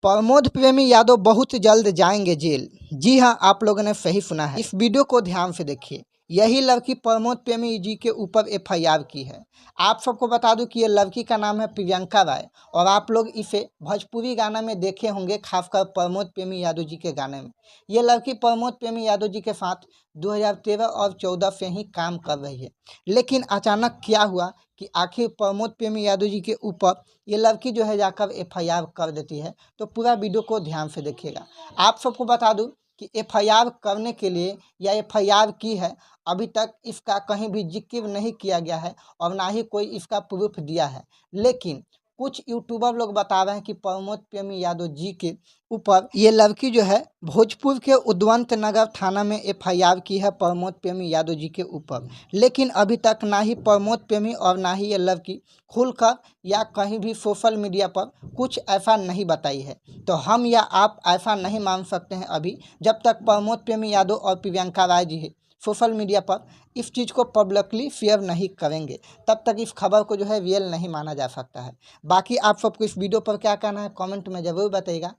प्रमोद प्रेमी यादव बहुत जल्द जाएंगे जेल। जी हां, आप लोगों ने सही सुना है। इस वीडियो को ध्यान से देखिए। यही लड़की प्रमोद प्रेमी जी के ऊपर एफआईआर की है। आप सबको बता दूं कि ये लड़की का नाम है प्रियंका राय और आप लोग इसे भोजपुरी गाना में देखे होंगे, खासकर प्रमोद प्रेमी यादव जी के गाने में। ये लड़की प्रमोद प्रेमी यादव जी के साथ 2013 और 14 से ही काम कर रही है, लेकिन अचानक क्या हुआ कि आखिर प्रमोद प्रेमी यादव जी के ऊपर ये लड़की जो है जाकर एफआईआर कर देती है। तो पूरा वीडियो को ध्यान से देखिएगा। आप सबको बता दूं कि एफआईआर करने के लिए या एफआईआर की है, अभी तक इसका कहीं भी जिक्र नहीं किया गया है और ना ही कोई इसका प्रूफ दिया है। लेकिन कुछ यूट्यूबर लोग बता रहे हैं कि प्रमोद प्रेमी यादव जी के ऊपर ये लड़की जो है भोजपुर के उद्वंत नगर थाना में एफआईआर की है प्रमोद प्रेमी यादव जी के ऊपर। लेकिन अभी तक ना ही प्रमोद प्रेमी और ना ही ये लड़की खुलकर या कहीं भी सोशल मीडिया पर कुछ ऐसा नहीं बताई है। तो हम या आप ऐसा नहीं मान सकते हैं अभी, जब तक प्रमोद प्रेमी यादव और प्रियंका राय जी सोशल मीडिया पर इस चीज़ को पब्लिकली शेयर नहीं करेंगे, तब तक इस खबर को जो है रियल नहीं माना जा सकता है। बाकी आप सबको इस वीडियो पर क्या कहना है कमेंट में ज़रूर बताइएगा।